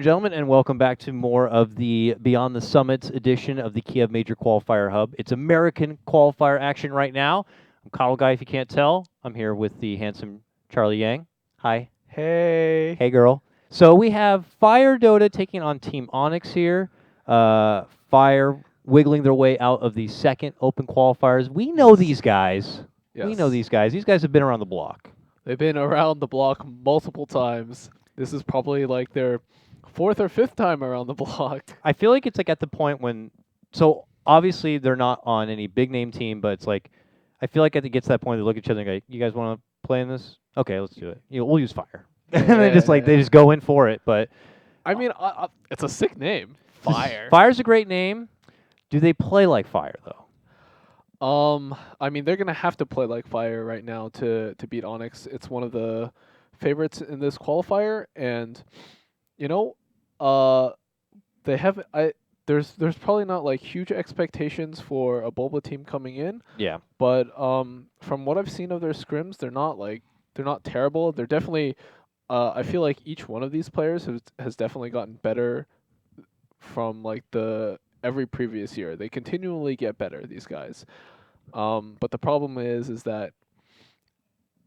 and gentlemen, and welcome back to more of the Beyond the Summits edition of the Kiev Major Qualifier Hub. It's American qualifier action right now. I'm Coddle Guy, if you can't tell. I'm here with the handsome Charlie Yang. Hi. Hey. Hey, girl. So we have Fire Dota taking on Team Onyx here. Fire wiggling their way out of the second open qualifiers. We know these guys. Yes. We know these guys. These guys have been around the block. They've been around the block multiple times. This is probably like their fourth or fifth time around the block. I feel like it's like at the point when, so obviously they're not on any big name team, but it's like, I feel like it gets to that point they look at each other and go, "You guys want to play in this? Okay, let's do it. We'll use Fire." And they just go in for it. But I mean, it's a sick name, Fire. Fire's a great name. Do they play like Fire though? I mean, they're gonna have to play like Fire right now to beat Onyx. It's one of the favorites in this qualifier, and you know, they have there's probably not like huge expectations for a Boba team coming in. Yeah. But from what I've seen of their scrims, they're not terrible. They're definitely I feel like each one of these players has definitely gotten better from like every previous year. They continually get better, these guys. But the problem is that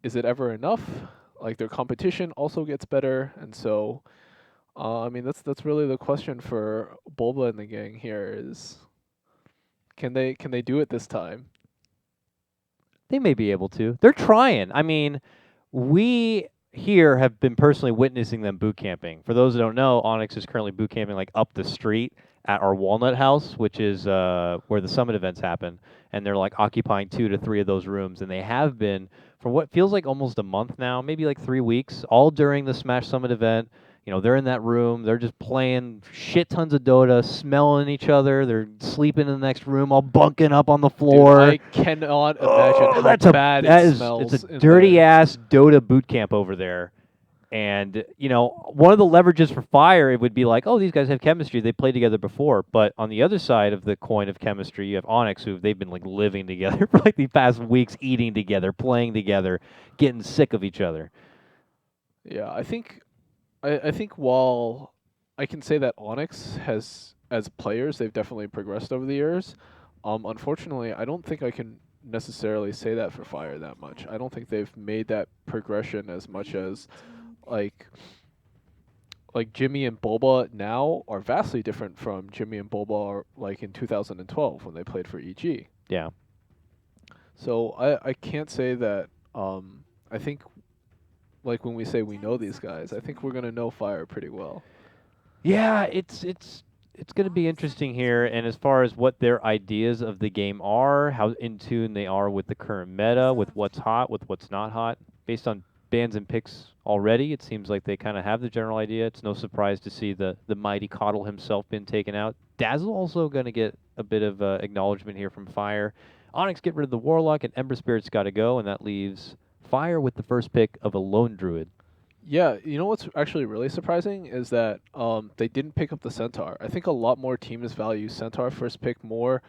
is it ever enough? Like their competition also gets better, and so I mean that's really the question for Bulba and the gang here is can they do it this time? They may be able to. They're trying. I mean, we here have been personally witnessing them boot camping. For those that don't know, Onyx is currently boot camping like up the street at our Walnut House, which is where the summit events happen, and they're like occupying 2 to 3 of those rooms, and they have been for what feels like almost a month now, maybe like 3 weeks, all during the Smash Summit event. They're in that room. They're just playing shit tons of Dota, smelling each other. They're sleeping in the next room, all bunking up on the floor. Dude, I cannot imagine how bad it smells. It's a dirty ass Dota boot camp over there. And one of the leverages for Fire, it would be like, oh, these guys have chemistry. They played together before. But on the other side of the coin of chemistry, you have Onyx, who they've been like living together for like the past weeks, eating together, playing together, getting sick of each other. Yeah, I think while I can say that Onyx has, as players, they've definitely progressed over the years. Unfortunately, I don't think I can necessarily say that for Fire that much. I don't think they've made that progression as much as like Jimmy and Boba now are vastly different from Jimmy and Boba like in 2012 when they played for EG. Yeah. So I can't say that. I think like when we say we know these guys, I think we're gonna know Fire pretty well. Yeah, it's going to be interesting here, and as far as what their ideas of the game are, how in tune they are with the current meta, with what's hot, with what's not hot, based on bans and picks already, it seems like they kind of have the general idea. It's no surprise to see the mighty Coddle himself been taken out. Dazzle also going to get a bit of acknowledgement here from Fire. Onyx get rid of the Warlock, and Ember Spirit's got to go, and that leaves Fire with the first pick of a Lone Druid. Yeah, you know what's actually really surprising is that they didn't pick up the Centaur. I think a lot more teams value Centaur first pick more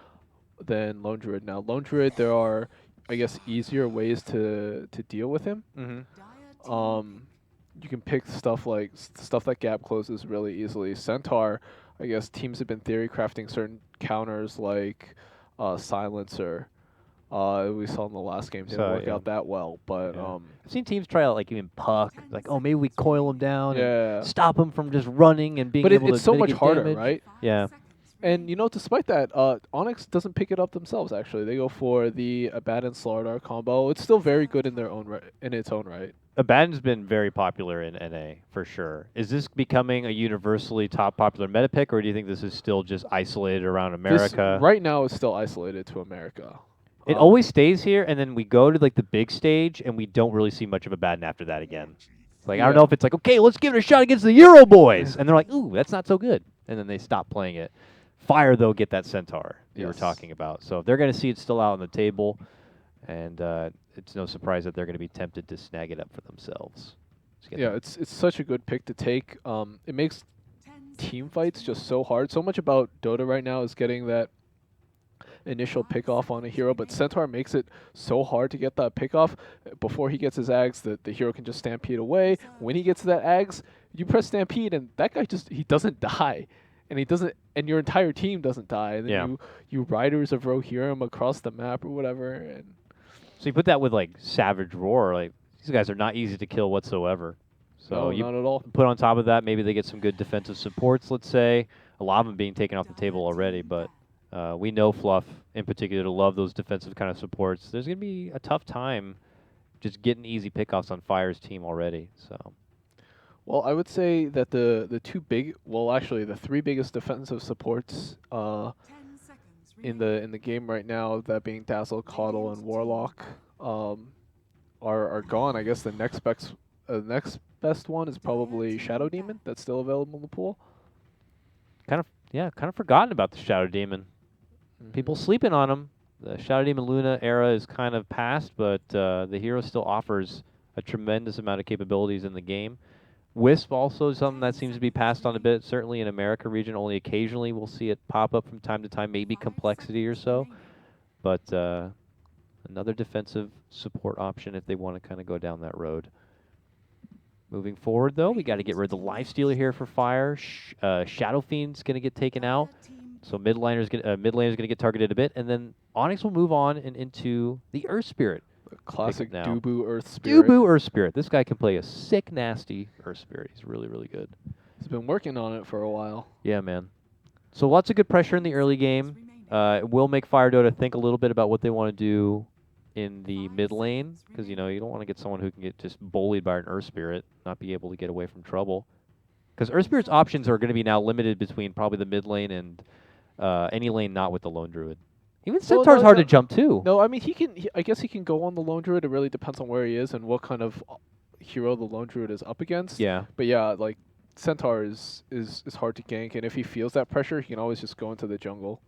than Lone Druid. Now, Lone Druid, there are, I guess, easier ways to deal with him. You can pick stuff that gap closes really easily. Centaur, I guess teams have been theory crafting certain counters like Silencer. We saw in the last game didn't work out that well, but I've seen teams try out like even Puck, like maybe we coil him down and yeah. stop him from just running and being But able to it's so much mitigate harder, damage. right? Yeah. And despite that, Onyx doesn't pick it up themselves. Actually, they go for the Abaddon Slardar combo. It's still very good in its own right. Abaddon's been very popular in NA for sure. Is this becoming a universally top popular meta pick, or do you think this is still just isolated around America? This, right now, is still isolated to America. It always stays here, and then we go to like the big stage, and we don't really see much of Abaddon after that again. Like I don't know if it's like, okay, let's give it a shot against the Euro boys, and they're like, ooh, that's not so good, and then they stop playing it. Fire though, get that Centaur you were talking about. So if they're going to see it still out on the table, and it's no surprise that they're going to be tempted to snag it up for themselves. Yeah, it's such a good pick to take. It makes team fights just so hard. So much about Dota right now is getting that initial pick off on a hero, but Centaur makes it so hard to get that pick off. Before he gets his Ags, the hero can just stampede away. When he gets that Ags, you press Stampede and that guy he doesn't die, and he doesn't, and your entire team doesn't die, and then Yeah. you Riders of Rohirrim across the map or whatever, and So you put that with like Savage Roar, like these guys are not easy to kill whatsoever. So no, you not at all. put on top of that, maybe they get some good defensive supports. Let's say a lot of them being taken off the table already, but we know Fluff in particular to love those defensive kind of supports. There's gonna be a tough time just getting easy pickoffs on Fire's team already. So Well, I would say that actually the three biggest defensive supports in the game right now, that being Dazzle, Caudle, and Warlock, are gone. I guess the next best one is probably Shadow Demon. That's still available in the pool. kind of forgotten about the Shadow Demon. People sleeping on him. The Shadow Demon Luna era is kind of past, but the hero still offers a tremendous amount of capabilities in the game. Wisp also is something that seems to be passed on a bit, certainly in America region. Only occasionally we'll see it pop up from time to time, maybe Complexity or so. But another defensive support option if they want to kind of go down that road. Moving forward, though, we got to get rid of the Lifestealer here for Fire. Shadow Fiend's going to get taken out. So mid laner's gonna get targeted a bit, and then Onyx will move on and into the Earth Spirit. The classic now. Dubu Earth Spirit. Dubu Earth Spirit. This guy can play a sick, nasty Earth Spirit. He's really, really good. He's been working on it for a while. Yeah, man. So lots of good pressure in the early game. It will make Fire Dota think a little bit about what they want to do in the mid lane, because you don't want to get someone who can get just bullied by an Earth Spirit, not be able to get away from trouble. Because Earth Spirit's options are going to be now limited between probably the mid lane and any lane not with the Lone Druid. Even Centaur's hard to jump too. No, I mean I guess he can go on the Lone Druid. It really depends on where he is and what kind of hero the Lone Druid is up against. Yeah. But yeah, like Centaur is hard to gank, and if he feels that pressure, he can always just go into the jungle.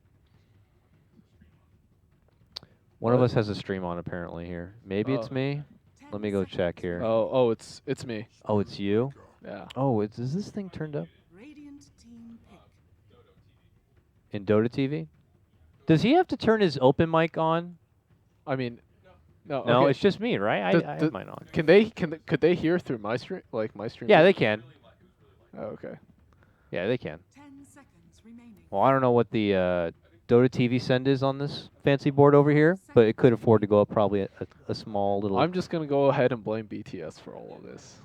One of us has a stream on apparently here. Maybe it's me. Let me go check here. Oh, it's me. Oh, it's you? Yeah. Oh, is this thing turned up? In Dota TV? Does he have to turn his open mic on? I mean, no. No, okay. it's just me, right? I have mine on. Could they hear through my stream, like my stream? Yeah, they can. Oh, okay. Yeah, they can. Well, I don't know what the Dota TV send is on this fancy board over here, but it could afford to go up probably a small little... I'm just going to go ahead and blame BTS for all of this.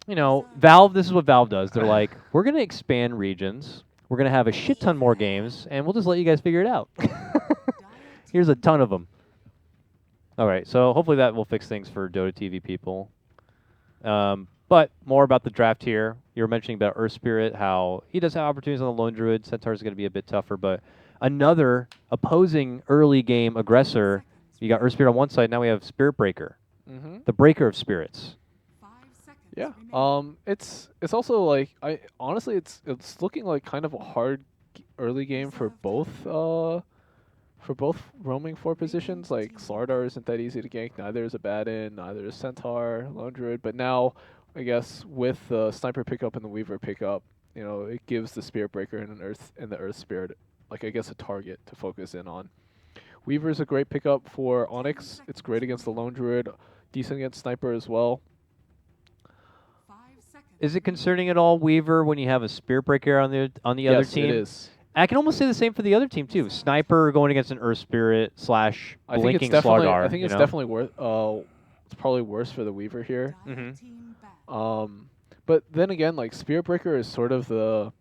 Valve, this is what Valve does. They're like, we're going to expand regions. We're going to have a shit ton more games, and we'll just let you guys figure it out. Here's a ton of them. All right, so hopefully that will fix things for Dota TV people. But more about the draft here. You were mentioning about Earth Spirit, how he does have opportunities on the Lone Druid. Centaur is going to be a bit tougher, but another opposing early game aggressor. You got Earth Spirit on one side. Now we have Spirit Breaker, the breaker of spirits. Yeah. It's also like honestly it's looking like kind of a hard early game for both roaming 4 positions. Like Slardar isn't that easy to gank. Neither is Abaddon. Neither is Centaur, Lone Druid. But now I guess with the Sniper pickup and the Weaver pickup, it gives the Spirit Breaker and the Earth Spirit like I guess a target to focus in on. Weaver's a great pickup for Onyx. It's great against the Lone Druid. Decent against Sniper as well. Is it concerning at all, Weaver, when you have a Spirit Breaker on the other team? Yes, it is. I can almost say the same for the other team too. Sniper going against an Earth Spirit / blinking Slardar. I think it's definitely worth. It's probably worse for the Weaver here. But then again, like Spirit Breaker is sort of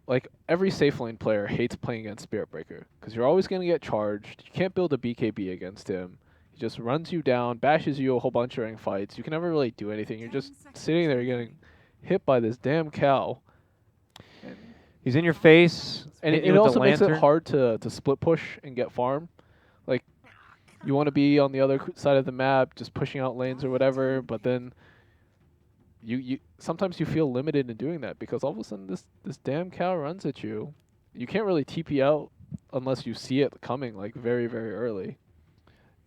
like every safe lane player hates playing against Spirit Breaker because you're always going to get charged. You can't build a BKB against him. He just runs you down, bashes you a whole bunch during fights. You can never really do anything. You're just sitting there getting hit by this damn cow. He's in your face. And it also makes it hard to split push and get farm. Like, you want to be on the other side of the map, just pushing out lanes or whatever, but then you sometimes you feel limited in doing that because all of a sudden this damn cow runs at you. You can't really TP out unless you see it coming like very, very early.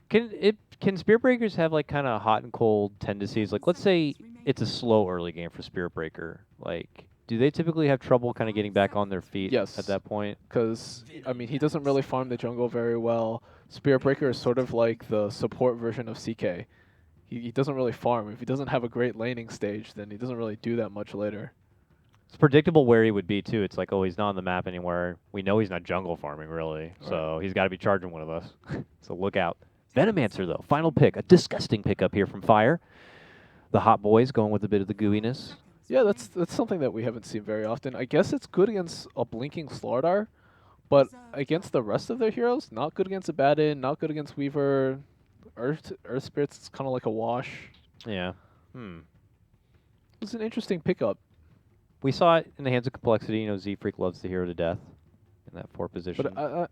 Can Spirit Breakers have like kind of hot and cold tendencies? Like, let's say it's a slow early game for Spirit Breaker. Like, do they typically have trouble kind of getting back on their feet at that point? Because, I mean, he doesn't really farm the jungle very well. Spirit Breaker is sort of like the support version of CK. he doesn't really farm. If he doesn't have a great laning stage, then he doesn't really do that much later. It's predictable where he would be too. It's like, oh, he's not on the map anywhere. We know he's not jungle farming really, so he's got to be charging one of us. So look out. Venomancer though, final pick, a disgusting pickup here from Fire. The hot boys going with a bit of the gooiness. Yeah, that's something that we haven't seen very often. I guess it's good against a blinking Slardar, but against the rest of their heroes, not good against Abaddon, not good against Weaver. Earth Spirits is kind of like a wash. Yeah. It's an interesting pickup. We saw it in the hands of Complexity. You know, Z Freak loves the hero to death in that 4 position. But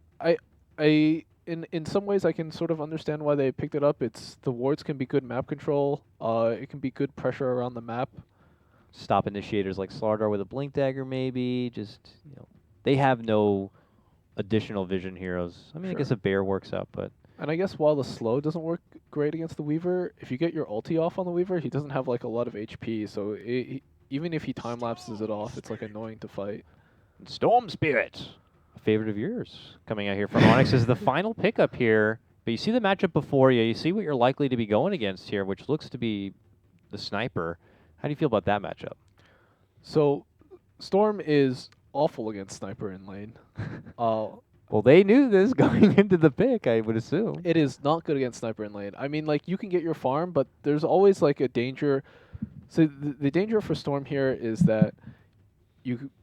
in some ways, I can sort of understand why they picked it up. It's the wards can be good map control. It can be good pressure around the map. Stop initiators like Slardar with a Blink Dagger, maybe. Just, you know, they have no additional vision heroes. I mean, I guess a Bear works out, but. And I guess while the slow doesn't work great against the Weaver, if you get your ulti off on the Weaver, he doesn't have like a lot of HP. So even if he time lapses it off, it's like annoying to fight. Storm Spirit, a favorite of yours, coming out here from Onyx is the final pickup here. But you see the matchup before you. You see what you're likely to be going against here, which looks to be the Sniper. How do you feel about that matchup? So Storm is awful against Sniper in lane. Well, they knew this going into the pick, I would assume. It is not good against Sniper in lane. I mean, like, you can get your farm, but there's always, like, a danger. So the danger for Storm here is that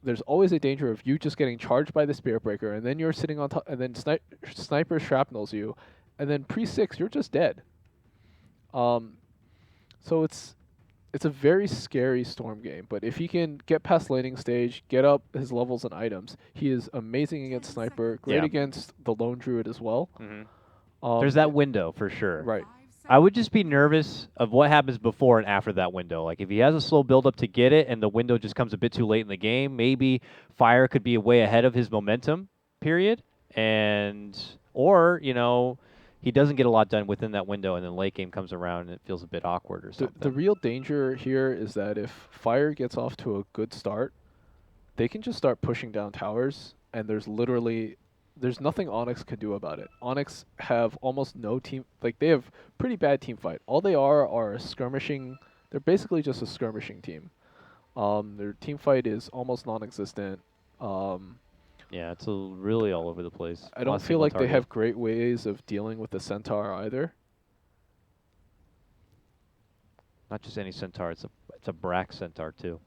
there's always a danger of you just getting charged by the Spirit Breaker, and then you're sitting on top, and then Sniper shrapnels you, and then pre-6, you're just dead. So it's a very scary Storm game, but if he can get past laning stage, get up his levels and items, he is amazing against Sniper, great against the Lone Druid as well. There's that window for sure. Right. I would just be nervous of what happens before and after that window. Like, if he has a slow build-up to get it and the window just comes a bit too late in the game, maybe Fire could be way ahead of his momentum period, or, you know, he doesn't get a lot done within that window, and then late game comes around and it feels a bit awkward or something. The real danger here is that if Fire gets off to a good start, they can just start pushing down towers, and there's nothing Onyx can do about it. Onyx have almost no team, like, they have pretty bad team fight. All they are a skirmishing, they're basically just a skirmishing team. Their team fight is almost non-existent. Yeah, it's really all over the place. I don't feel like they have great ways of dealing with the Centaur either. Not just any Centaur, it's a Brack Centaur too.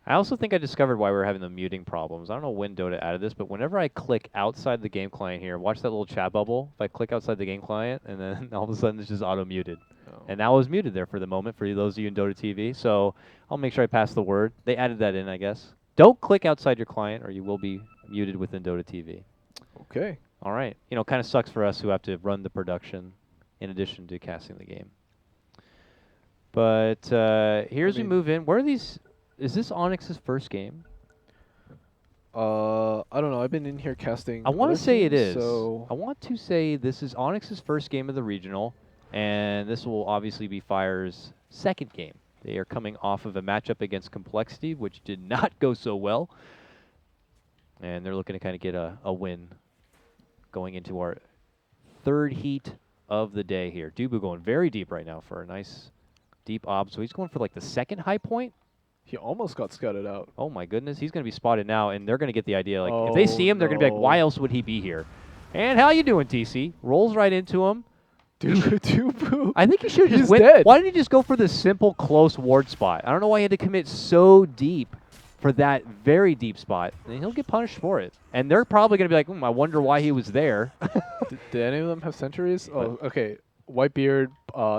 I also think I discovered why we were having the muting problems. I don't know when Dota added this, but whenever I click outside the game client here, watch that little chat bubble. If I click outside the game client, and then all of a sudden it's just auto-muted. And now I was muted there for the moment for those of you in Dota TV, so I'll make sure I pass the word. They added that in, I guess. Don't click outside your client, or you will be muted within Dota TV. Okay. All right. You know, kind of sucks for us who have to run the production in addition to casting the game. But here's we move in. Where are these? Is this Onyx's first game? I don't know. I've been in here casting. I want to say it is. So I want to say this is Onyx's first game of the regional, and this will obviously be Fire's second game. They are coming off of a matchup against Complexity, which did not go so well. And they're looking to kind of get a win going into our third heat of the day here. Dubu going very deep right now for a nice deep ob. So he's going for like the second high point. He almost got scouted out. Oh my goodness, he's going to be spotted now, and they're going to get the idea. Like, if they see him, they're going to be like, why else would he be here? And how you doing, TC? Rolls right into him. Dubu. I think he should have just went. Dead. Why didn't he just go for the simple close ward spot? I don't know why he had to commit so deep for that very deep spot. And he'll get punished for it. And they're probably going to be like, I wonder why he was there. Did any of them have sentries? Oh, okay. Whitebeard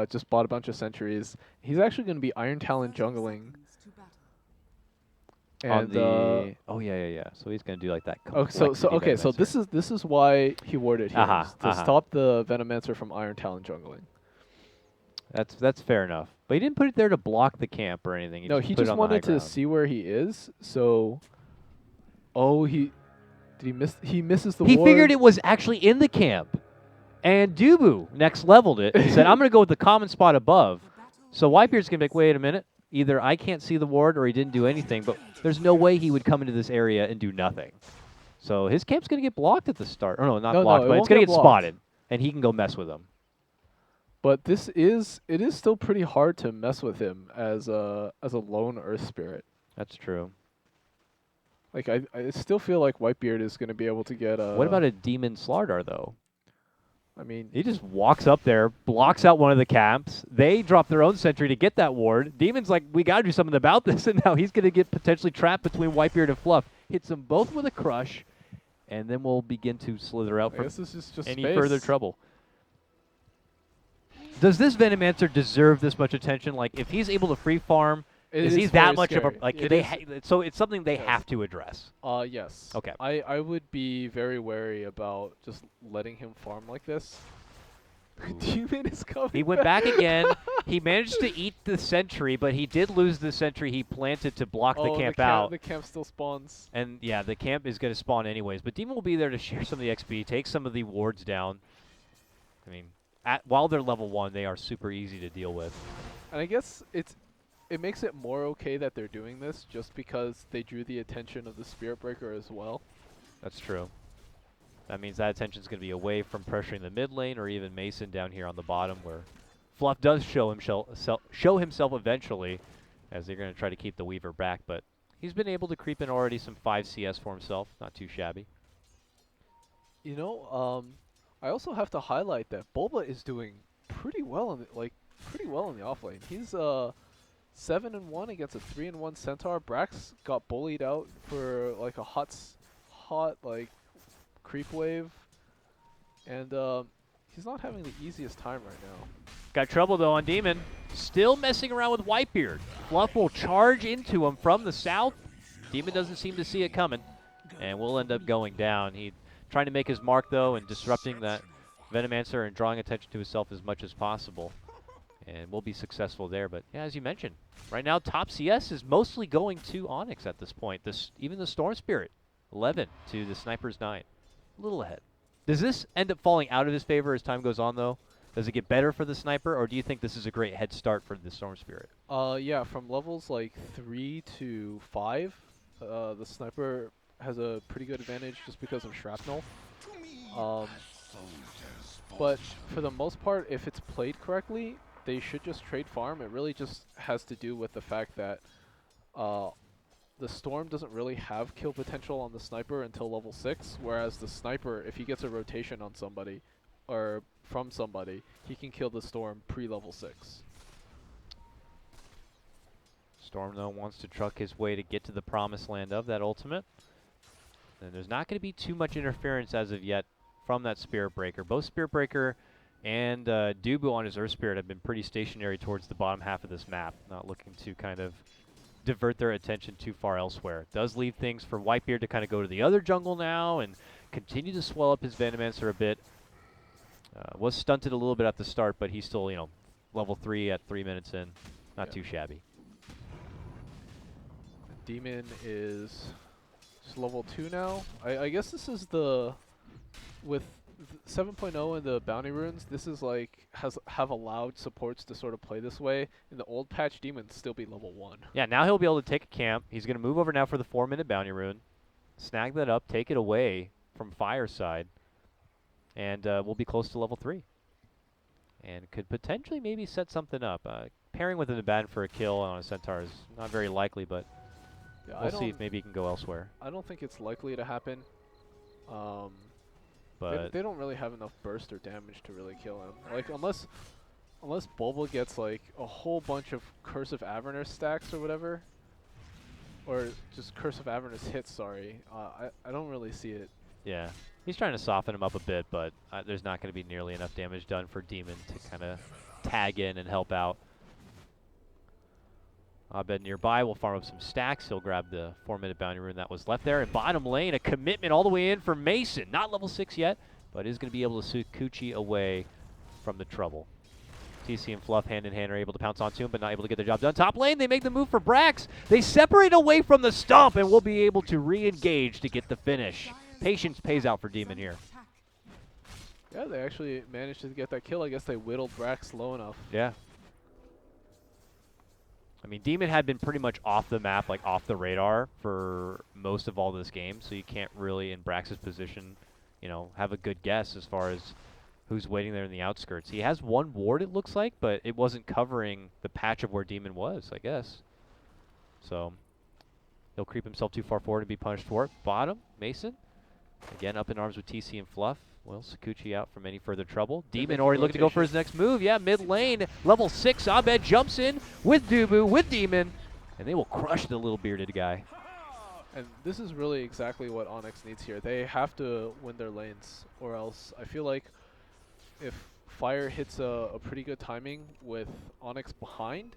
just bought a bunch of sentries. He's actually going to be Iron Talon jungling. On the oh yeah. So he's gonna do like that. So this is why he warded here to stop the Venomancer from Iron Talon jungling. That's fair enough. But he didn't put it there to block the camp or anything. He just wanted to see where he is. So, he miss? He misses the. He ward. figured it was actually in the camp, and Dubu next leveled it and said, "I'm gonna go with the common spot above." So Whitebeard's gonna be like, "Wait a minute." Either I can't see the ward or he didn't do anything, but there's no way he would come into this area and do nothing. So his camp's going to get blocked at the start. Or no, not blocked, but it's going to get spotted, and he can go mess with them. But it is still pretty hard to mess with him as a lone Earth Spirit. That's true. Like I still feel like Whitebeard is going to be able to get What a. about a Demon Slardar, though? I mean, He just walks up there, blocks out one of the camps. They drop their own sentry to get that ward. Demon's like, we got to do something about this, and now he's going to get potentially trapped between Whitebeard and Fluff. Hits them both with a crush, and then we'll begin to slither out I from guess this is just any space. further trouble. Does this Venomancer deserve this much attention? Like, if he's able to free farm, is he that very much scary. of a like? It So it's something they Yes. have to address. Yes. Okay. I would be very wary about just letting him farm like this. Demon is coming. He went back again. He managed to eat the sentry, but he did lose the sentry he planted to block the camp out. The camp still spawns. And yeah, the camp is going to spawn anyways. But Demon will be there to share some of the XP, take some of the wards down. I mean, while they're level 1, they are super easy to deal with. And I guess it makes it more okay that they're doing this just because they drew the attention of the Spirit Breaker as well. That's true. That means that attention's going to be away from pressuring the mid lane or even Mason down here on the bottom, where Fluff does show himself eventually, as they're going to try to keep the Weaver back. But he's been able to creep in already some 5 CS for himself. Not too shabby. You know, I also have to highlight that Bulba is doing pretty well in the off lane. He's 7-1 against a 3-1 Centaur. Brax got bullied out for like a hot like creep wave, and he's not having the easiest time right now. Got trouble though on Demon. Still messing around with Whitebeard. Fluff will charge into him from the south. Demon doesn't seem to see it coming, and will end up going down. He trying to make his mark though and disrupting that Venomancer and drawing attention to himself as much as possible. And will be successful there. But yeah, as you mentioned, right now top CS is mostly going to Onyx at this point. Even the Storm Spirit, 11 to the Sniper's 9. A little ahead. Does this end up falling out of his favor as time goes on though? Does it get better for the Sniper, or do you think this is a great head start for the Storm Spirit? Yeah, from levels like 3 to 5, the Sniper has a pretty good advantage just because of Shrapnel. But for the most part, if it's played correctly, they should just trade farm. It really just has to do with the fact that the Storm doesn't really have kill potential on the Sniper until level 6, whereas the Sniper, if he gets a rotation on somebody, or from somebody, he can kill the Storm pre-level 6. Storm, though, wants to truck his way to get to the promised land of that ultimate. And there's not going to be too much interference as of yet from that Spirit Breaker. Both Spirit Breaker and Dubu on his Earth Spirit have been pretty stationary towards the bottom half of this map, not looking to kind of divert their attention too far elsewhere. Does leave things for Whitebeard to kind of go to the other jungle now and continue to swell up his Venomancer a bit. Was stunted a little bit at the start, but he's still, level 3 at 3 minutes in. Not too shabby. Demon is just level 2 now. I guess this is with 7.0 and the bounty runes, this is like have allowed supports to sort of play this way. In the old patch, Demon still be level 1. Yeah, now he'll be able to take a camp. He's going to move over now for the 4-minute bounty rune. Snag that up, take it away from Fireside. And we'll be close to level 3. And could potentially maybe set something up. Pairing with an Abaddon for a kill on a Centaur is not very likely, but Yeah, we'll see if maybe he can go elsewhere. I don't think it's likely to happen. But they don't really have enough burst or damage to really kill him. Like unless Bulba gets like a whole bunch of Curse of Avernus stacks or whatever, or just Curse of Avernus hits. Sorry, I don't really see it. yeah, he's trying to soften him up a bit, but there's not going to be nearly enough damage done for Demon to kind of tag in and help out. Abed nearby will farm up some stacks. He'll grab the 4-minute bounty rune that was left there. And bottom lane, a commitment all the way in for Mason. Not level 6 yet, but is going to be able to suit Kuchi away from the trouble. TC and Fluff hand in hand are able to pounce onto him, but not able to get the job done. Top lane, they make the move for Brax. They separate away from the stomp, and will be able to re-engage to get the finish. Patience pays out for Demon here. Yeah, they actually managed to get that kill. I guess they whittled Brax low enough. Yeah. I mean, Demon had been pretty much off the map, like off the radar for most of all this game, so you can't really, in Brax's position, have a good guess as far as who's waiting there in the outskirts. He has one ward, it looks like, but it wasn't covering the patch of where Demon was, I guess. So he'll creep himself too far forward and be punished for it. Bottom, Mason. Again, up in arms with TC and Fluff. Will Sakuchi out from any further trouble. Demon already looking to go for his next move. Yeah, mid lane. Level 6, Abed jumps in with Dubu, with Demon. And they will crush the little bearded guy. And this is really exactly what Onyx needs here. They have to win their lanes, or else I feel like if Fire hits a pretty good timing with Onyx behind,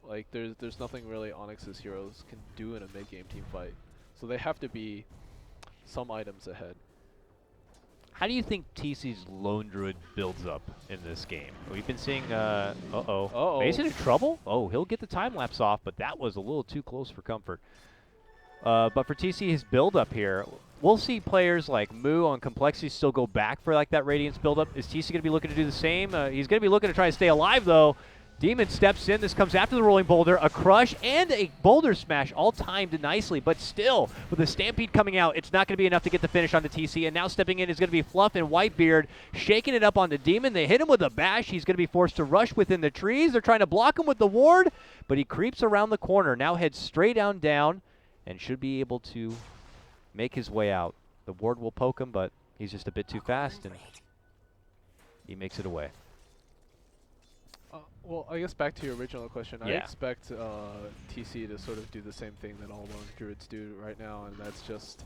like there's nothing really Onyx's heroes can do in a mid-game team fight. So they have to be some items ahead. How do you think TC's Lone Druid builds up in this game? We've been seeing, uh-oh. Mason in trouble? Oh, he'll get the time lapse off, but that was a little too close for comfort. But for TC, his build up here, we'll see players like Moo on Complexity still go back for like that Radiance build up. Is TC going to be looking to do the same? He's going to be looking to try to stay alive though. Demon steps in. This comes after the rolling boulder. A crush and a boulder smash all timed nicely, but still, with the Stampede coming out, it's not going to be enough to get the finish on the TC. And now stepping in is going to be Fluff and Whitebeard, shaking it up on the Demon. They hit him with a bash. He's going to be forced to rush within the trees. They're trying to block him with the ward, but he creeps around the corner. Now heads straight down, and should be able to make his way out. The ward will poke him, but he's just a bit too fast, and he makes it away. Well, I guess back to your original question, I Yeah. expect TC to sort of do the same thing that all Lone Druids do right now, and that's just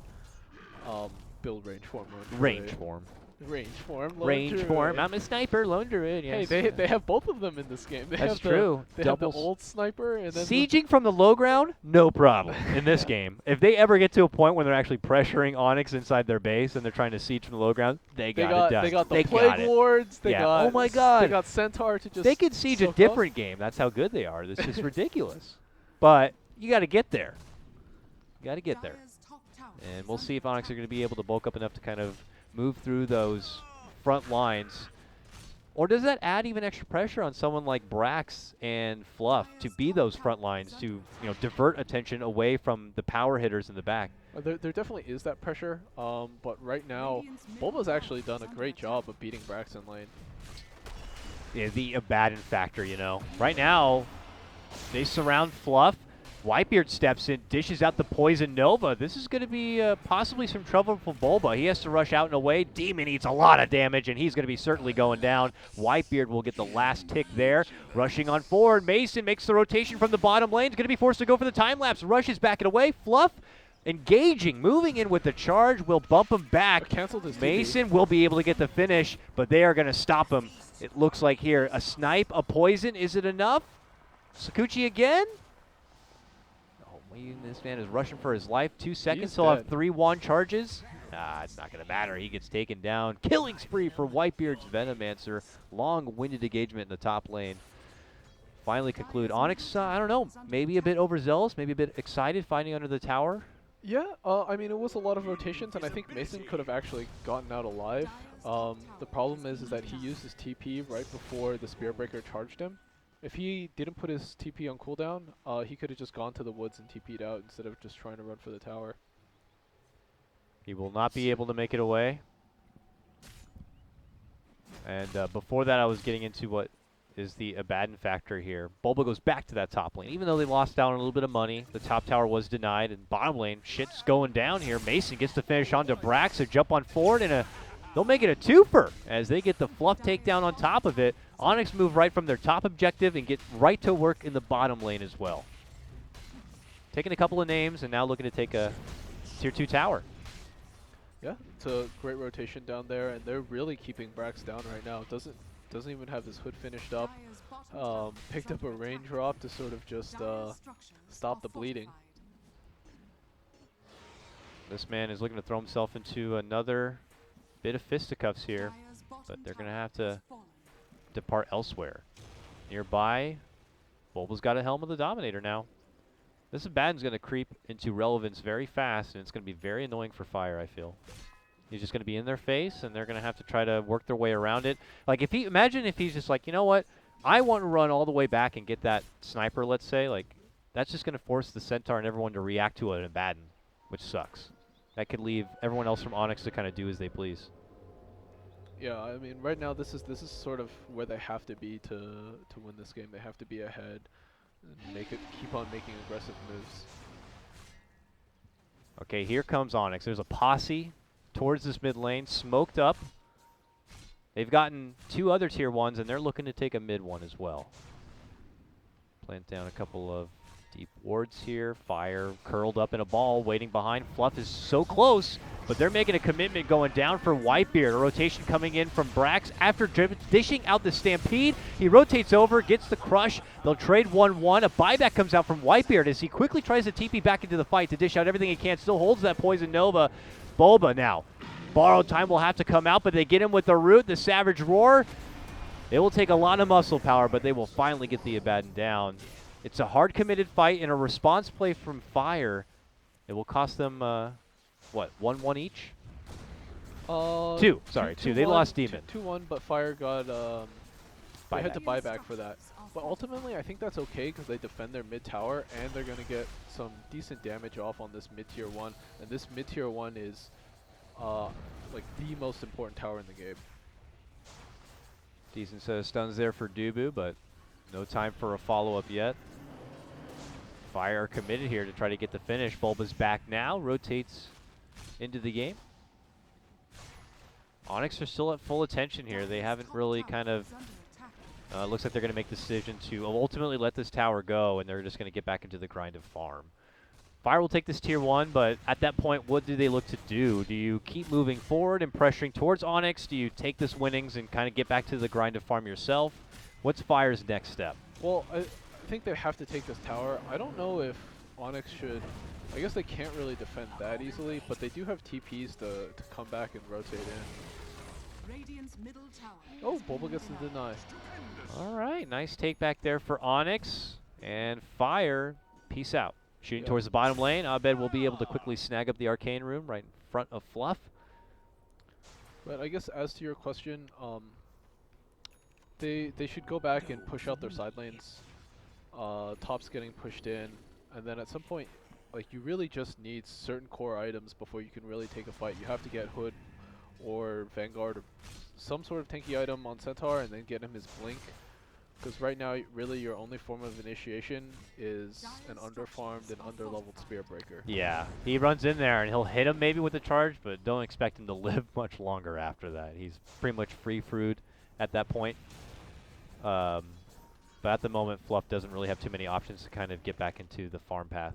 build range form. Range form. Range form. Lone Range Druid. form. I'm a sniper, Lone Druid. Yes. Hey, they have both of them in this game. They That's have true. They have the Doubles. old sniper and then Sieging from the low ground, no problem in this game. If they ever get to a point when they're actually pressuring Onyx inside their base and they're trying to siege from the low ground, they got it done. They got the They plague got it. wards. They Yeah. got Oh my God. They got Centaur to just. They could siege a soak up. different game. That's how good they are. This is ridiculous. But you got to get there. You got to get there. And we'll see if Onyx are going to be able to bulk up enough to kind of move through those front lines. Or does that add even extra pressure on someone like Brax and Fluff to be those front lines to, divert attention away from the power hitters in the back? There definitely is that pressure, but right now, Bulba's actually done a great job of beating Braxton lane. Yeah, the Abaddon factor, Right now, they surround Fluff. Whitebeard steps in, dishes out the Poison Nova. This is going to be possibly some trouble for Bulba. He has to rush out and away. Demon eats a lot of damage, and he's going to be certainly going down. Whitebeard will get the last tick there. Rushing on forward, Mason makes the rotation from the bottom lane. He's going to be forced to go for the time lapse. Rushes back and away. Fluff engaging, moving in with the charge, will bump him back. Canceled his Mason will be able to get the finish, but they are going to stop him. It looks like here, a snipe, a poison. Is it enough? Sakuchi again? This man is rushing for his life. 2 seconds. He'll have 3 wand charges. It's not going to matter. He gets taken down. Killing spree for Whitebeard's Venomancer. Long-winded engagement in the top lane. Finally conclude. Onyx, I don't know, maybe a bit overzealous, maybe a bit excited fighting under the tower. Yeah, I mean, it was a lot of rotations, and I think Mason could have actually gotten out alive. The problem is that he used his TP right before the Spear Breaker charged him. If he didn't put his TP on cooldown, he could have just gone to the woods and TP'd out instead of just trying to run for the tower. He will not be able to make it away. And before that, I was getting into what is the Abaddon factor here. Bulba goes back to that top lane. Even though they lost out on a little bit of money, the top tower was denied. And bottom lane, shit's going down here. Mason gets the finish onto Brax. A jump on forward, and they'll make it a twofer as they get the Fluff takedown on top of it. Onyx move right from their top objective and get right to work in the bottom lane as well. Taking a couple of names and now looking to take a tier 2 tower. Yeah, it's a great rotation down there, and they're really keeping Brax down right now. Doesn't even have his hood finished up. Picked up a rain drop to sort of just stop the bleeding. This man is looking to throw himself into another bit of fisticuffs here, but they're going to have to depart elsewhere. Nearby, Bulba's got a Helm of the Dominator now. This Abaddon's going to creep into relevance very fast, and it's going to be very annoying for Fire, I feel. He's just going to be in their face, and they're going to have to try to work their way around it. Like, imagine if he's just like, you know what, I want to run all the way back and get that sniper, let's say. Like, that's just going to force the Centaur and everyone to react to an Abaddon, which sucks. That could leave everyone else from Onyx to kind of do as they please. Yeah, I mean, right now this is sort of where they have to be to win this game. They have to be ahead and keep on making aggressive moves. Okay, here comes Onyx. There's a posse towards this mid lane, smoked up. They've gotten 2 other tier 1s, and they're looking to take a mid one as well. Plant down a couple of deep wards here. Fire curled up in a ball, waiting behind. Fluff is so close, but they're making a commitment going down for Whitebeard. A rotation coming in from Brax. After dishing out the Stampede, he rotates over, gets the crush. They'll trade 1-1. A buyback comes out from Whitebeard as he quickly tries to TP back into the fight to dish out everything he can. Still holds that Poison Nova. Bulba now. Borrowed time will have to come out, but they get him with the root, the Savage Roar. It will take a lot of muscle power, but they will finally get the Abaddon down. It's a hard committed fight and a response play from Fire. It will cost them, what, 1-1 each? 2, sorry, 2. They lost Demon. 2-1, but Fire got, they had to buy back for that. But ultimately, I think that's okay because they defend their mid tower and they're going to get some decent damage off on this mid tier 1. And this mid tier 1 is, like, the most important tower in the game. Decent set of stuns there for Dubu, but no time for a follow-up yet. Fire are committed here to try to get the finish. Bulba's back now, rotates into the game. Onyx are still at full attention here. They haven't really kind of, looks like they're going to make the decision to ultimately let this tower go, and they're just going to get back into the grind of farm. Fire will take this tier 1, but at that point, what do they look to do? Do you keep moving forward and pressuring towards Onyx? Do you take this winnings and kind of get back to the grind of farm yourself? What's Fire's next step? Well, I think they have to take this tower. I don't know if Onyx should... I guess they can't really defend that easily, but they do have TPs to come back and rotate in. Oh, Bulba gets the deny. All right, nice take back there for Onyx. And Fire, peace out. Shooting towards the bottom lane. Abed will be able to quickly snag up the Arcane Room right in front of Fluff. But I guess as to your question, they should go back and push out their side lanes. Top's getting pushed in, and then at some point, like, you really just need certain core items before you can really take a fight. You have to get Hood or Vanguard or some sort of tanky item on Centaur, and then get him his Blink. Because right now, really, your only form of initiation is an underfarmed and underleveled Spear Breaker. Yeah, he runs in there and he'll hit him maybe with the charge, but don't expect him to live much longer after that. He's pretty much free fruit at that point. But at the moment, Fluff doesn't really have too many options to kind of get back into the farm path.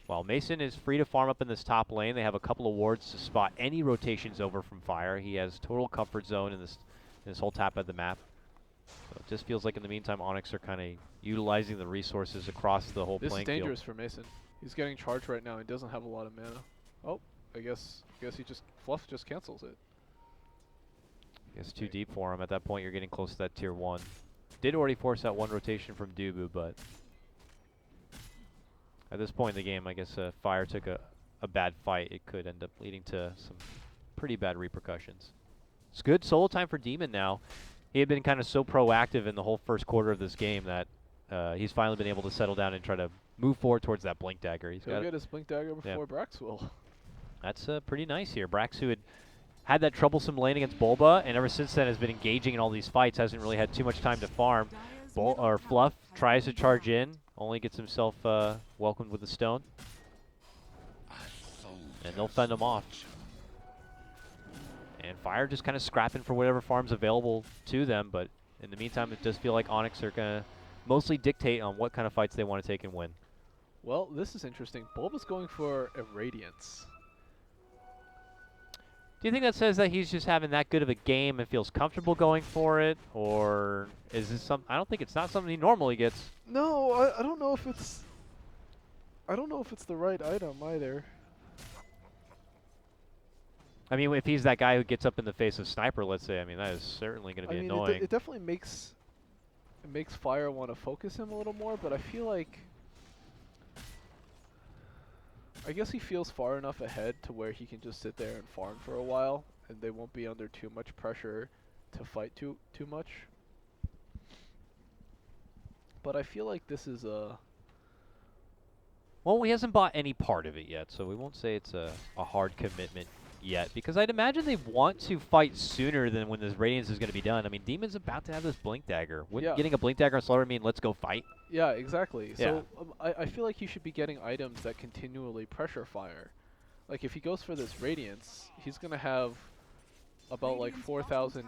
While Mason is free to farm up in this top lane, they have a couple of wards to spot any rotations over from Fire. He has total comfort zone in this whole tap of the map. So it just feels like in the meantime, Onyx are kind of utilizing the resources across the whole playing field. This is dangerous for Mason. He's getting charged right now. He doesn't have a lot of mana. Oh, I guess he just Fluff just cancels it. I guess too deep for him. At that point, you're getting close to that tier 1. Did already force that 1 rotation from Dubu, but at this point in the game, I guess Fire took a bad fight. It could end up leading to some pretty bad repercussions. It's good solo time for Demon now. He had been kind of so proactive in the whole first quarter of this game that he's finally been able to settle down and try to move forward towards that Blink Dagger. He's got to get his Blink Dagger before Brax will. That's pretty nice here. Brax, who had that troublesome lane against Bulba, and ever since then has been engaging in all these fights, hasn't really had too much time to farm. Fluff tries to charge in, only gets himself welcomed with a stone. And they'll fend him off. And Fire just kind of scrapping for whatever farm's available to them, but in the meantime, it does feel like Onyx are going to mostly dictate on what kind of fights they want to take and win. Well, this is interesting. Bulba's going for a Radiance. Do you think that says that he's just having that good of a game and feels comfortable going for it, or is this something? I don't think it's not something he normally gets. No, I don't know if it's. I don't know if it's the right item either. I mean, if he's that guy who gets up in the face of Sniper, let's say, I mean, that is certainly going to be annoying. It definitely makes Fire want to focus him a little more, but I feel like I guess he feels far enough ahead to where he can just sit there and farm for a while, and they won't be under too much pressure to fight too much. But I feel like this is a... Well, he hasn't bought any part of it yet, so we won't say it's a hard commitment yet, because I'd imagine they want to fight sooner than when this Radiance is going to be done. I mean, Demon's about to have this Blink Dagger. Wouldn't Yeah. getting a Blink Dagger on Slaughter mean let's go fight? Yeah, exactly. Yeah. So I feel like he should be getting items that continually pressure fire. Like if he goes for this Radiance, he's gonna have about like 4,000,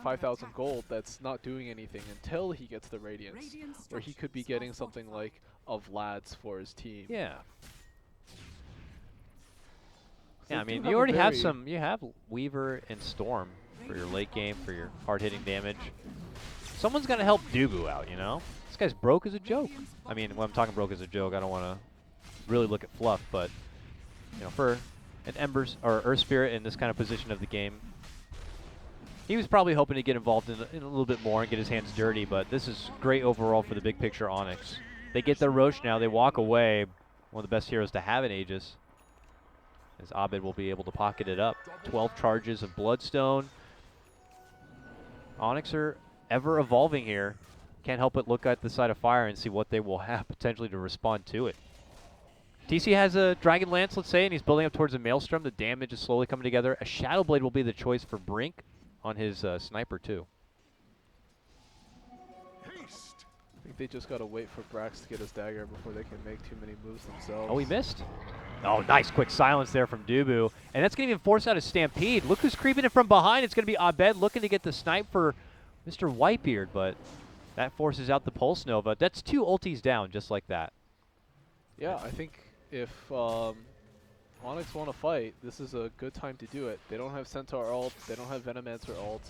5,000 gold that's not doing anything until he gets the Radiance, where he could be getting something like of Vlad's for his team. Yeah. So Yeah, I they do mean, have you a already have very- some. You have Weaver and Storm for your late game, for your hard-hitting damage. Someone's gonna help Dubu out, you know? This guy's broke as a joke. I mean, when I'm talking broke as a joke, I don't want to really look at fluff, but you know, for an Embers or Earth Spirit in this kind of position of the game, he was probably hoping to get involved in a little bit more and get his hands dirty. But this is great overall for the big picture Onyx. They get their Roche now. They walk away. One of the best heroes to have in Aegis. As Abed will be able to pocket it up. 12 charges of Bloodstone. Onyx are ever evolving here. Can't help but look at the side of Fire and see what they will have potentially to respond to it. TC has a Dragon Lance, let's say, and he's building up towards a Maelstrom. The damage is slowly coming together. A Shadow Blade will be the choice for Brink on his Sniper, too. I think they just gotta wait for Brax to get his dagger before they can make too many moves themselves. Oh, he missed. Oh, nice quick silence there from Dubu. And that's going to even force out a Stampede. Look who's creeping in from behind. It's going to be Abed looking to get the snipe for Mr. Whitebeard, but that forces out the Pulse Nova. That's 2 ultis down just like that. Yeah, I think if Onyx want to fight, this is a good time to do it. They don't have Centaur ult, they don't have Venomancer ult.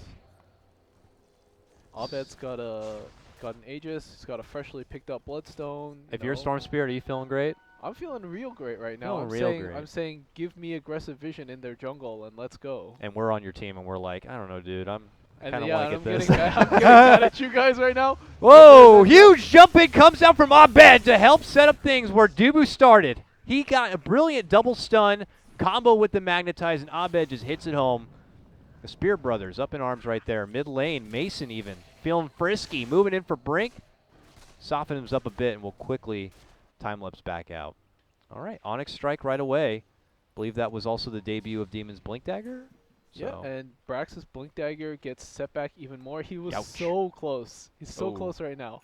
Abed's got an Aegis, he's got a freshly picked up Bloodstone. If you're a Storm Spirit, are you feeling great? I'm feeling real great right now. I'm saying give me aggressive vision in their jungle and let's go. And we're on your team and we're like, I don't know, dude, I'm And kind of yeah, like I'm at this. getting I'm getting mad at you guys right now. Whoa, huge jump in comes out from Abed to help set up things where Dubu started. He got a brilliant double stun combo with the Magnetize, and Abed just hits it home. The Spear Brothers up in arms right there. Mid lane, Mason even feeling frisky, moving in for Brink. Soften him up a bit and will quickly time-lapse back out. All right, Onyx strike right away. Believe that was also the debut of Demon's Blink Dagger. Yeah, So. and Brax's Blink Dagger gets set back even more. He was Ouch. so close. He's so Oh. close right now.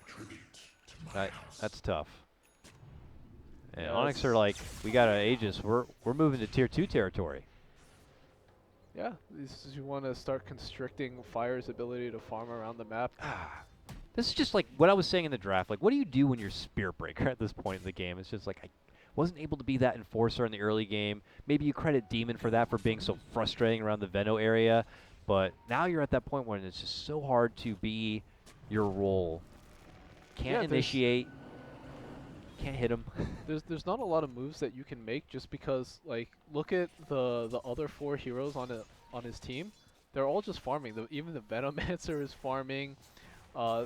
That's tough. And Yeah, Onyx that's- are like, we got an Aegis. We're moving to tier 2 territory. Yeah, this is, you want to start constricting Fire's ability to farm around the map. This is just like what I was saying in the draft. Like, what do you do when you're Spirit Breaker at this point in the game? It's just like, I wasn't able to be that enforcer in the early game. Maybe you credit Demon for that, for being so frustrating around the Veno area. But now you're at that point when it's just so hard to be your role. Can't initiate. Can't hit him. There's not a lot of moves that you can make just because, like, look at the other 4 heroes on his team. They're all just farming. Even the Venomancer is farming.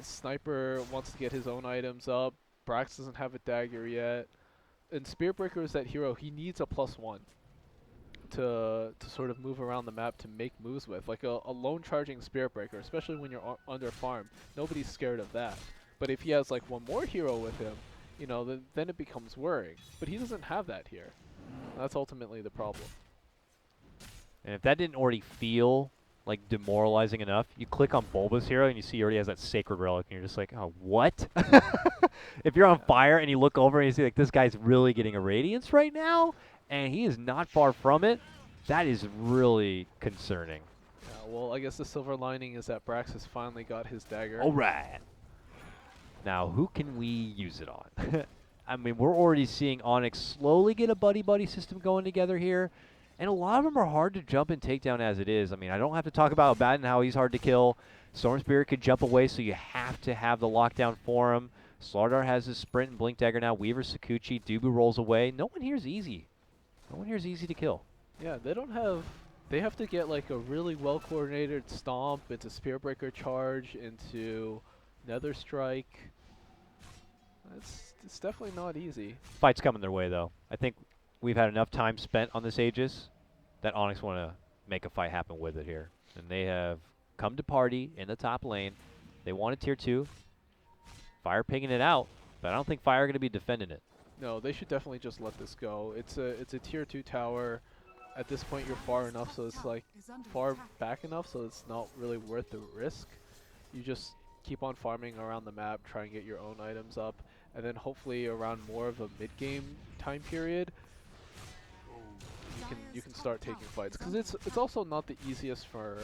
Sniper wants to get his own items up. Brax doesn't have a dagger yet. And Spearbreaker is that hero. He needs a +1 to sort of move around the map to make moves with. Like a lone charging Spearbreaker, especially when you're under farm. Nobody's scared of that. But if he has like one more hero with him, you know, then it becomes worrying. But he doesn't have that here. That's ultimately the problem. And if that didn't already feel like demoralizing enough, you click on Bulba's hero and you see he already has that Sacred Relic, and you're just like, oh, what? If you're on Fire and you look over and you see like this guy's really getting a Radiance right now, and he is not far from it, that is really concerning. Yeah, well, I guess the silver lining is that Brax has finally got his dagger. All right. Now, who can we use it on? I mean, we're already seeing Onyx slowly get a buddy-buddy system going together here. And a lot of them are hard to jump and take down as it is. I mean, I don't have to talk about Abaddon, how he's hard to kill. Storm Spirit could jump away, so you have to have the lockdown for him. Slardar has his sprint and Blink Dagger now. Weaver, Sakuchi, Dubu rolls away. No one here is easy. No one here is easy to kill. Yeah, they don't have... They have to get like a really well-coordinated stomp into Spearbreaker charge, into Nether Strike. It's definitely not easy. Fight's coming their way, though. I think we've had enough time spent on this Aegis that Onyx want to make a fight happen with it here. And they have come to party in the top lane. They want a tier 2. Fire picking it out, but I don't think Fire are going to be defending it. No, they should definitely just let this go. It's a tier 2 tower. at this point you're far enough, so it's like far back enough, so it's not really worth the risk. You just keep on farming around the map, try and get your own items up, and then hopefully around more of a mid-game time period, you can start taking fights. Because it's also not the easiest for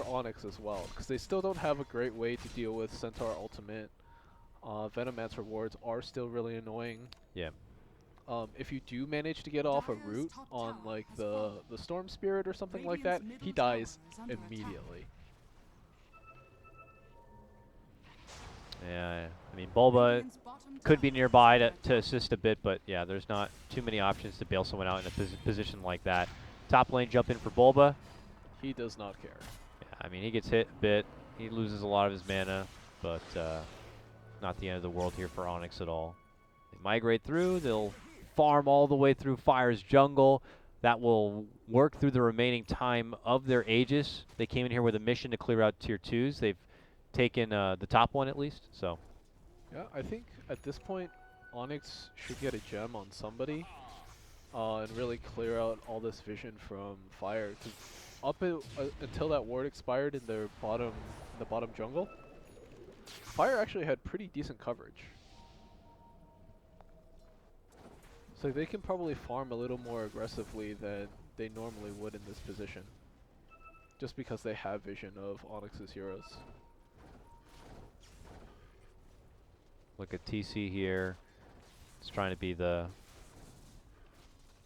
Onyx as well, because they still don't have a great way to deal with Centaur Ultimate. Venomancer wards are still really annoying. Yeah. If you do manage to get off a root on like the Storm Spirit or something like that, he dies immediately. Yeah, I mean, Bulba could be nearby to assist a bit, but yeah, there's not too many options to bail someone out in a position like that. Top lane jump in for Bulba. He does not care. Yeah, I mean, he gets hit a bit. He loses a lot of his mana, but not the end of the world here for Onyx at all. They migrate through. They'll farm all the way through Fire's jungle. That will work through the remaining time of their Aegis. They came in here with a mission to clear out tier 2s. They've taken the top one at least, so. Yeah, I think at this point, Onyx should get a gem on somebody and really clear out all this vision from Fire. 'Cause up until that ward expired in the bottom jungle, Fire actually had pretty decent coverage. So they can probably farm a little more aggressively than they normally would in this position, just because they have vision of Onyx's heroes. Look at TC here. He's trying to be the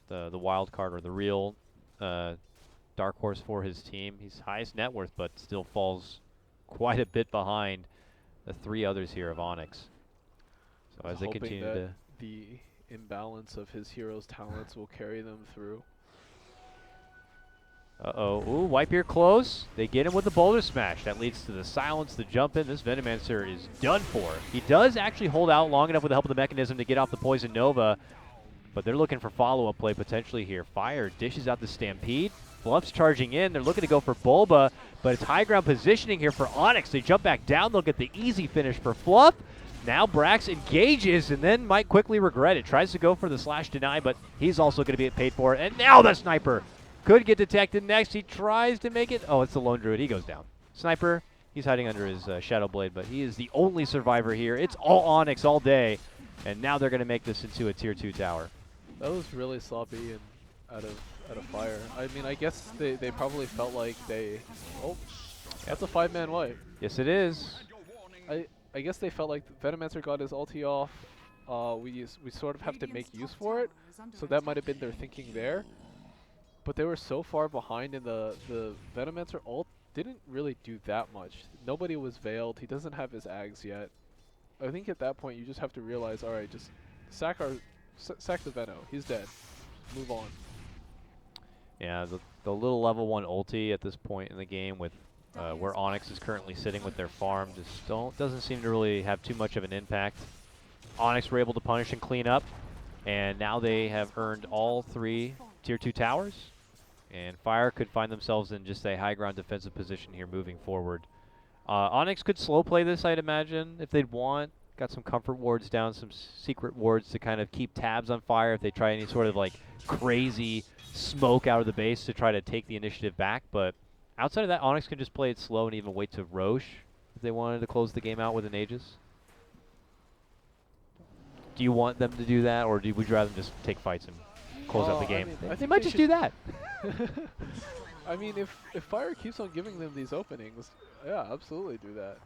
wild card or the real dark horse for his team. He's highest net worth, but still falls quite a bit behind the 3 others here of Onyx. So as they continue to the imbalance of his heroes' talents will carry them through. Uh-oh. Ooh, wipe here close. They get him with the boulder smash. That leads to the silence, the jump in. This Venomancer is done for. He does actually hold out long enough with the help of the mechanism to get off the Poison Nova, but they're looking for follow-up play potentially here. Fire dishes out the Stampede. Fluff's charging in. They're looking to go for Bulba, but it's high ground positioning here for Onyx. They jump back down. They'll get the easy finish for Fluff. Now Brax engages and then might quickly regret it. Tries to go for the slash deny, but he's also going to be paid for it. And now the Sniper could get detected next. He tries to make it. Oh, it's the Lone Druid. He goes down. Sniper, he's hiding under his Shadow Blade, but he is the only survivor here. It's all Onyx all day, and now they're going to make this into a tier 2 tower. That was really sloppy and out of Fire. I mean, I guess they probably felt like they... Oh, that's a 5-man wipe. Yes, it is. I guess they felt like Venomancer got his ulti off. We sort of have to make use for it, so that might have been their thinking there. But they were so far behind, and the Venomancer ult didn't really do that much. Nobody was veiled. He doesn't have his Ags yet. I think at that point you just have to realize, all right, just sack the Veno. He's dead. Move on. Yeah, the little level 1 ulti at this point in the game with where Onyx is currently sitting with their farm just doesn't seem to really have too much of an impact. Onyx were able to punish and clean up, and now they have earned all 3 tier 2 towers, and Fire could find themselves in just a high ground defensive position here moving forward. Onyx could slow play this, I'd imagine, if they'd want. Got some comfort wards down, some secret wards to kind of keep tabs on Fire if they try any sort of like crazy smoke out of the base to try to take the initiative back. But outside of that, Onyx can just play it slow and even wait to Roche if they wanted to close the game out with an Aegis. Do you want them to do that, or would you rather them just take fights and close out the game? I mean, they might just do that. I mean, if Fire keeps on giving them these openings, yeah, absolutely do that.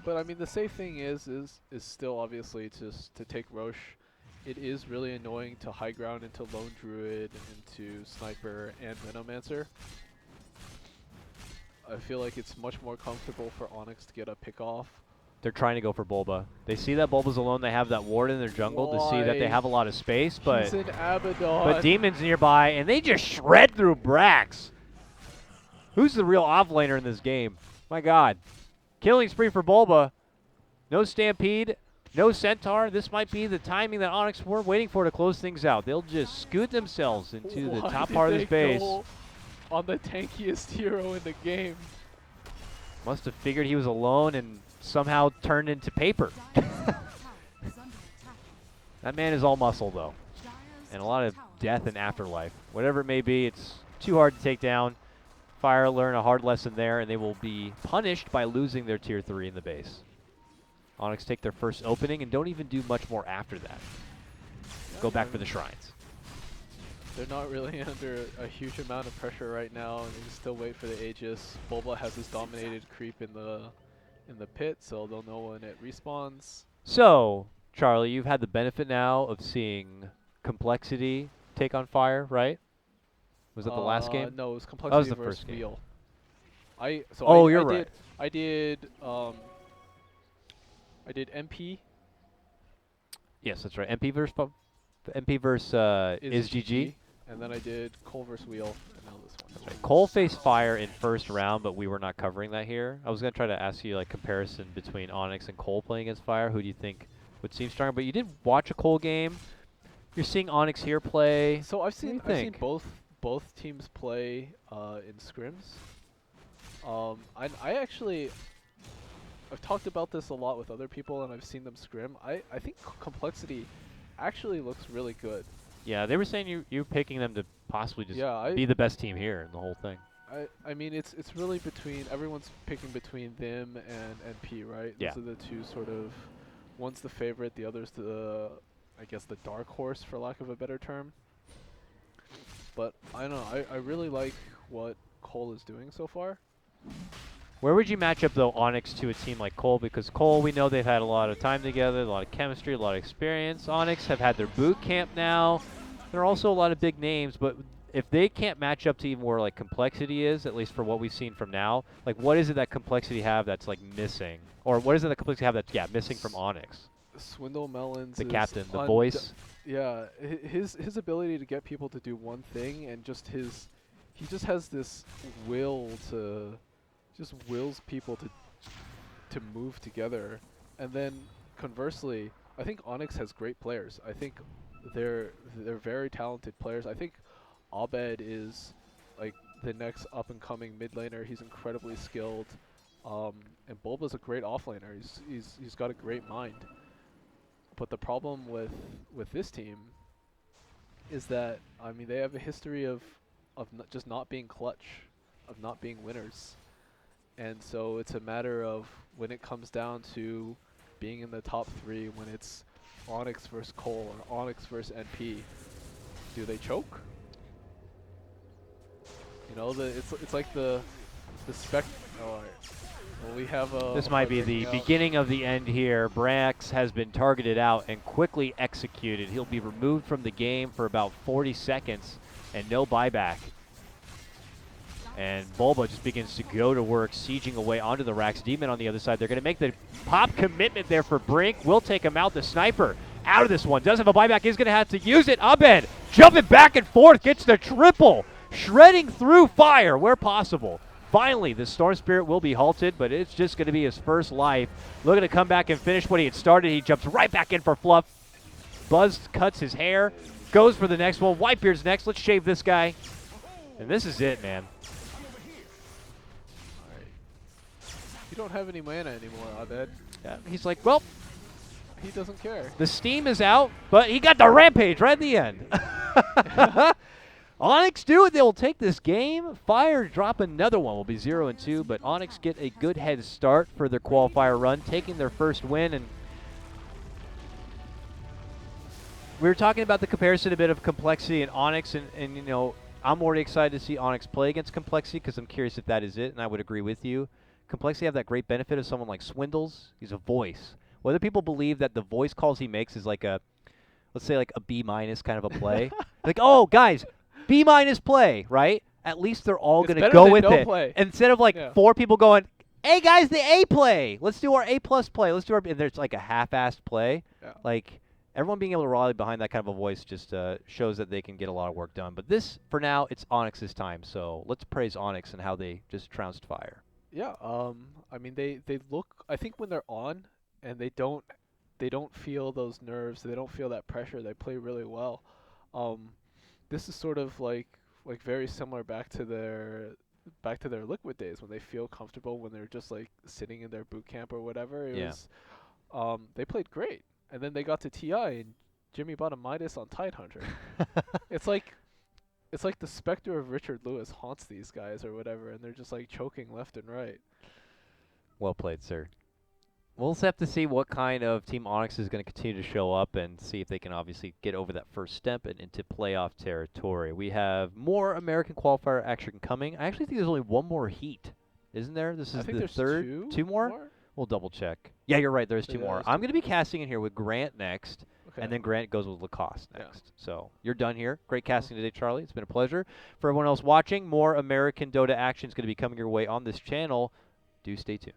But I mean, the safe thing is still obviously just to take Roche. It is really annoying to high ground into Lone Druid, into Sniper, and Venomancer. I feel like it's much more comfortable for Onyx to get a pick off. They're trying to go for Bulba. They see that Bulba's alone. They have that ward in their jungle to see that they have a lot of space, but He's an Abaddon. but Demon's nearby, and they just shred through Brax. Who's the real offlaner in this game? My God. Killing spree for Bulba. No Stampede, no Centaur. This might be the timing that Onyx were waiting for to close things out. They'll just scoot themselves into the top part of this base. On the tankiest hero in the game. Must have figured he was alone and somehow turned into paper. That man is all muscle, though, and a lot of death and afterlife. Whatever it may be, it's too hard to take down. Fire learn a hard lesson there, and they will be punished by losing their tier 3 in the base. Onyx take their first opening and don't even do much more after that. Go back for the shrines. They're not really under a huge amount of pressure right now, and they can still wait for the Aegis. Bulba has his dominated creep in the pit, so they'll know when it respawns. So, Charlie, you've had the benefit now of seeing Complexity take on Fire, right? Was that the last game? No, it was That was Complexity the versus first game. Wheel. You're right. I did MP Yes, that's right. MP versus is GG. and then I did Cole versus Wheel, and now this one. That's right. Cole faced Fire in first round, but we were not covering that here. I was gonna try to ask you like comparison between Onyx and Cole playing against Fire. Who do you think would seem stronger? But you did watch a Cole game. You're seeing Onyx here play. So I've seen think? both teams play in scrims. I actually I've talked about this a lot with other people, and I've seen them scrim. I think Complexity actually looks really good. Yeah, they were saying you're picking them to possibly just be the best team here in the whole thing. I mean it's really between everyone's picking between them and NP, right? Yeah. Those are the two sort of, one's the favorite, the other's the, I guess, the dark horse, for lack of a better term. But I don't know, I really like what Cole is doing so far. Where would you match up, though, Onyx to a team like Cole? Because Cole, we know they've had a lot of time together, a lot of chemistry, a lot of experience. Onyx have had their boot camp now. There are also a lot of big names, but if they can't match up to even where like Complexity is, at least for what we've seen from now, like what is it that Complexity have that's like missing? Or what is it that Complexity have that's missing from Onyx? Swindle Melons, The captain, the voice. Yeah, his ability to get people to do one thing, and just he just has this will to, just wills people to move together. And then conversely, I think Onyx has great players. I think they're very talented players. I think Abed is like the next up and coming mid laner. He's incredibly skilled, and Bulba's a great off laner. He's got a great mind. But the problem with this team is that, I mean, they have a history of just not being clutch, of not being winners. And so it's a matter of when it comes down to being in the top 3, when it's Onyx versus Cole or Onyx versus NP, do they choke? You know, it's like the spec. Oh, well, we have a. This might be the beginning of the end here. Brax has been targeted out and quickly executed. He'll be removed from the game for about 40 seconds and no buyback. And Bulba just begins to go to work, sieging away onto the Rax Demon on the other side. They're going to make the pop commitment there for Brink. Will take him out. The Sniper out of this one. Does have a buyback. Is going to have to use it. Abed jumping back and forth. Gets the triple. Shredding through Fire where possible. Finally, the Storm Spirit will be halted, but it's just going to be his first life. Looking to come back and finish what he had started. He jumps right back in for Fluff. Buzz cuts his hair. Goes for the next one. Whitebeard's next. Let's shave this guy. And this is it, man. You don't have any mana anymore, Abed. Yeah, he's like, well, he doesn't care. The steam is out, but he got the rampage right at the end. Onyx do it. They will take this game. Fire drop another one. Will be 0-2, but Onyx get a good head start for their qualifier run, taking their first win. And we were talking about the comparison a bit of Complexity and Onyx, and you know, I'm already excited to see Onyx play against Complexity because I'm curious if that is it, and I would agree with you. Complexity have that great benefit of someone like Swindles. He's a voice. Whether people believe that the voice calls he makes is like a, let's say like a B- kind of a play. Like, oh, guys, B- play, right? At least they're all going to go with it. Play. Instead of like 4 people going, hey, guys, the A play. Let's do our A+ play. Let's do our, and there's like a half-assed play. Yeah. Like, everyone being able to rally behind that kind of a voice just shows that they can get a lot of work done. But this, for now, it's Onyx's time. So let's praise Onyx and how they just trounced Fire. Yeah, I mean they look, I think when they're on and they don't feel those nerves, they don't feel that pressure, they play really well. This is sort of like very similar back to their Liquid days when they feel comfortable, when they're just like sitting in their boot camp or whatever. It was they played great. And then they got to TI and Jimmy bought a Midas on Tidehunter. It's like the specter of Richard Lewis haunts these guys or whatever, and they're just like choking left and right. Well played, sir. We'll just have to see what kind of Team Onyx is going to continue to show up and see if they can obviously get over that first step and into playoff territory. We have more American qualifier action coming. I actually think there's only one more heat, isn't there? This I is think the there's third. Two more? more? We'll double check. Yeah, you're right. There's two Yeah, more. there's I'm two going to be casting in here with Grant next, Okay. and then Grant goes with Lacoste Yeah. next. So you're done here. Great casting today, Charlie. It's been a pleasure. For everyone else watching, more American Dota action is going to be coming your way on this channel. Do stay tuned.